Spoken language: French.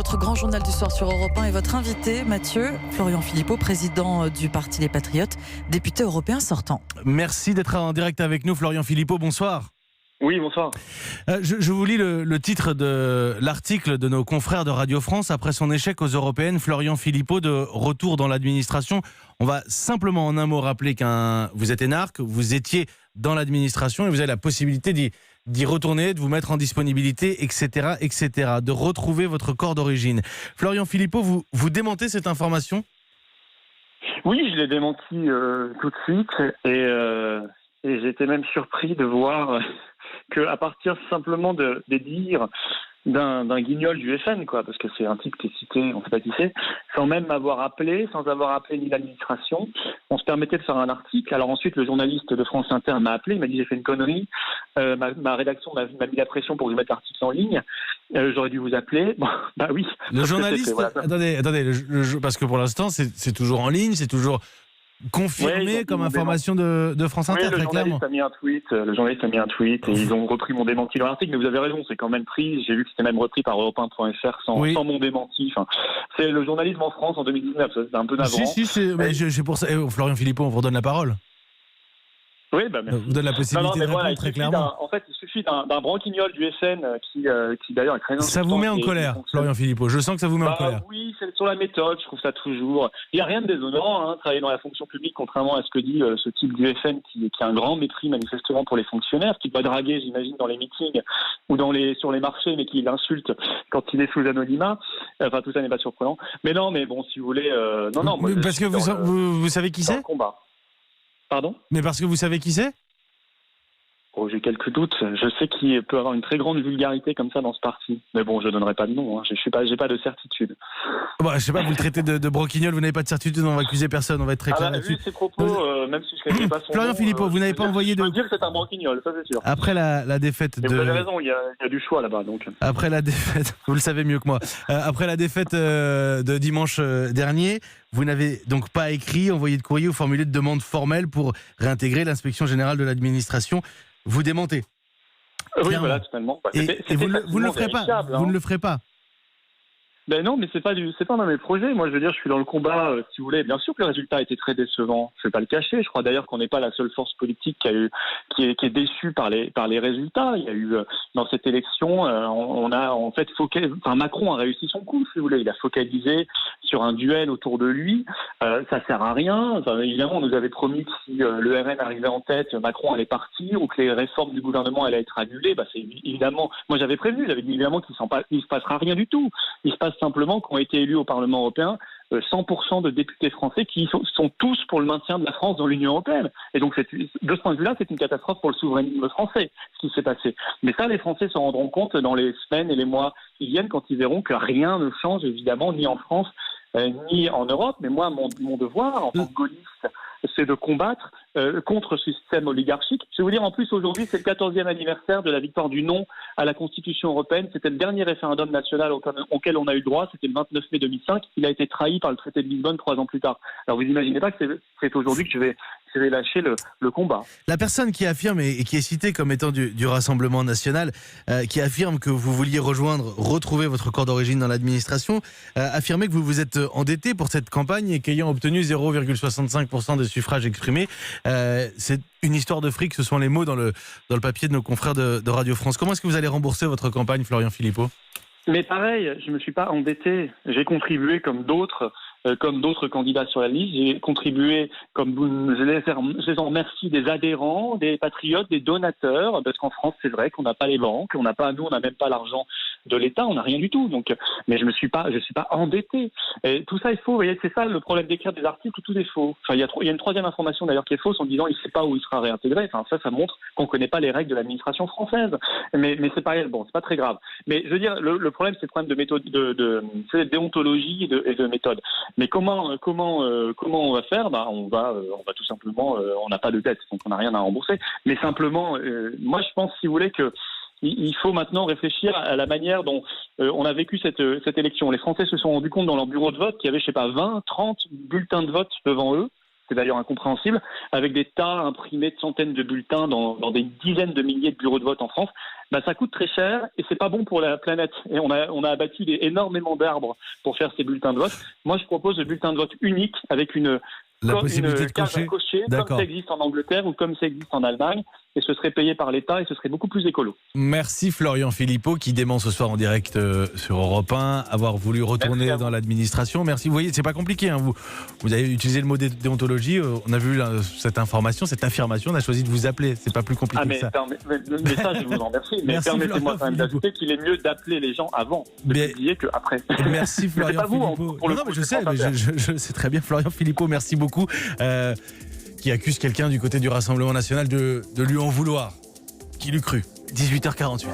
votre grand journal du soir sur Europe 1 et votre invité, Mathieu, Florian Philippot, président du Parti Les Patriotes, député européen sortant. Merci d'être en direct avec nous, Florian Philippot, bonsoir. Oui, bonsoir. Je vous lis le titre de l'article de nos confrères de Radio France. Après son échec aux Européennes, Florian Philippot de retour dans l'administration. On va simplement en un mot rappeler vous êtes énarque, vous étiez dans l'administration et vous avez la possibilité d'y retourner, de vous mettre en disponibilité, etc., de retrouver votre corps d'origine. Florian Philippot, vous démentez cette information ? Oui, je l'ai démenti tout de suite et j'étais même surpris de voir qu'à partir simplement des dires d'un guignol du FN, parce que c'est un type qui est cité, on ne sait pas qui c'est, sans même m'avoir appelé, sans avoir appelé ni l'administration, on se permettait de faire un article. Alors ensuite, le journaliste de France Inter m'a appelé, il m'a dit j'ai fait une connerie, ma rédaction m'a mis la pression pour que je mette l'article en ligne, j'aurais dû vous appeler. Bon, bah oui. Le journaliste, attendez, parce que pour l'instant, c'est toujours en ligne, c'est toujours confirmé comme information de France Inter, très clairement. Le journaliste a mis un tweet et ils ont repris mon démenti dans l'article, mais vous avez raison, c'est quand même pris. J'ai vu que c'était même repris par Europe1.fr sans mon démenti. Enfin, c'est le journalisme en France en 2019, c'est un peu navrant. C'est pour ça. Florian Philippot, on vous redonne la parole. Oui, merci. Vous donne la possibilité de répondre très clairement. En fait, il suffit d'un branquignol du FN qui d'ailleurs est très important. Ça vous met en colère, Florian Philippot. Je sens que ça vous met en colère. Oui, c'est sur la méthode, je trouve ça toujours. Il n'y a rien de déshonorant, travailler dans la fonction publique, contrairement à ce que dit ce type du FN qui a un grand mépris manifestement pour les fonctionnaires, qui doit draguer, j'imagine, dans les meetings ou sur les marchés, mais qui l'insulte quand il est sous anonymat. Enfin, tout ça n'est pas surprenant. Mais non, mais bon, si vous voulez, parce que vous savez qui c'est ? Combat. Pardon ? Mais parce que vous savez qui c'est ? J'ai quelques doutes. Je sais qu'il peut avoir une très grande vulgarité comme ça dans ce parti. Mais bon, je ne donnerai pas de nom. J'ai pas de certitude. Je sais pas, vous le traitez de broquignol, vous n'avez pas de certitude, on va accuser personne, on va être très clair là-dessus. Vu ses propos, même si je ne connais pas son Florian nom, Philippot, vous n'avez pas envoyé de... Je peux dire que c'est un broquignol, ça c'est sûr. Après la défaite de... Vous avez raison, il y a du choix là-bas. Donc. Après la défaite, vous le savez mieux que moi, après la défaite de dimanche dernier, vous n'avez donc pas écrit, envoyé de courrier ou formulé de demande formelle pour réintégrer l'inspection générale de l'administration. Vous démentez. Oui, voilà, totalement. Et vous ne le ferez pas. Vous ne le ferez pas. Ben non, mais c'est pas dans mes projets. Moi, je veux dire, je suis dans le combat, si vous voulez. Bien sûr que le résultat a été très décevant. Je vais pas le cacher. Je crois d'ailleurs qu'on n'est pas la seule force politique qui est déçue par les résultats. Il y a eu dans cette élection, on a en fait Macron a réussi son coup, si vous voulez. Il a focalisé sur un duel autour de lui. Ça sert à rien. Évidemment, on nous avait promis que si le RN arrivait en tête, Macron allait partir ou que les réformes du gouvernement allaient être annulées. C'est évidemment. Moi, j'avais prévenu. J'avais dit évidemment qu'il se passera rien du tout. Il se passe simplement qu'ont été élus au Parlement européen 100% de députés français qui sont tous pour le maintien de la France dans l'Union européenne. Et donc, de ce point de vue-là, c'est une catastrophe pour le souverainisme français, ce qui s'est passé. Mais ça, les Français se rendront compte dans les semaines et les mois qui viennent quand ils verront que rien ne change, évidemment, ni en France, ni en Europe. Mais moi, mon devoir, en tant que gaulliste, c'est de combattre contre ce système oligarchique. Je vais vous dire, en plus, aujourd'hui, c'est le 14e anniversaire de la victoire du non à la Constitution européenne. C'était le dernier référendum national auquel on a eu le droit. C'était le 29 mai 2005. Il a été trahi par le traité de Lisbonne 3 ans plus tard. Alors, vous imaginez pas que c'est aujourd'hui que je vais lâcher le combat. La personne qui affirme, et qui est citée comme étant du Rassemblement national, qui affirme que vous vouliez retrouver votre corps d'origine dans l'administration, affirmait que vous vous êtes endetté pour cette campagne et qu'ayant obtenu 0,65% des suffrages exprimés, c'est une histoire de fric, ce sont les mots dans le papier de nos confrères de Radio France. Comment est-ce que vous allez rembourser votre campagne, Florian Philippot ? Mais pareil, je ne me suis pas endetté. J'ai contribué comme d'autres candidats sur la liste. J'ai contribué, je les en remercie, des adhérents, des patriotes, des donateurs, parce qu'en France, c'est vrai qu'on n'a pas les banques, on n'a même pas l'argent de l'État, on n'a rien du tout. Donc, mais je suis pas endetté. Et tout ça est faux. Vous voyez, c'est ça le problème d'écrire des articles où tout est faux. Enfin, il y a une troisième information d'ailleurs qui est fausse en disant il ne sait pas où il sera réintégré. Enfin, ça montre qu'on ne connaît pas les règles de l'administration française. Mais c'est pas c'est pas très grave. Mais je veux dire, le problème, c'est le problème de méthode, de déontologie et de méthode. Mais comment on va faire ? On va tout simplement, on n'a pas de dette, donc on n'a rien à rembourser. Mais simplement, moi je pense, si vous voulez, que il faut maintenant réfléchir à la manière dont on a vécu cette élection. Les Français se sont rendus compte dans leur bureau de vote qu'il y avait, 20, 30 bulletins de vote devant eux. c'est d'ailleurs incompréhensible, avec des tas imprimés de centaines de bulletins dans des dizaines de milliers de bureaux de vote en France, ça coûte très cher et c'est pas bon pour la planète. Et on a abattu énormément d'arbres pour faire ces bulletins de vote. Moi, je propose le bulletin de vote unique avec La possibilité de case à cocher, comme ça existe en Angleterre ou comme ça existe en Allemagne, et ce serait payé par l'État et ce serait beaucoup plus écolo. Merci Florian Philippot qui dément ce soir en direct sur Europe 1 avoir voulu retourner dans l'administration. Merci. Vous voyez, c'est pas compliqué. Vous avez utilisé le mot déontologie. On a vu cette information, cette affirmation. On a choisi de vous appeler. C'est pas plus compliqué que ça. Mais ça, je vous en remercie. Mais permettez-moi quand même d'ajouter qu'il est mieux d'appeler les gens avant de publier qu'après. Merci Florian Philippot. Non, mais je sais très bien Florian Philippot. Merci beaucoup. Qui accuse quelqu'un du côté du Rassemblement National de lui en vouloir. Qui l'eût cru. 18h48.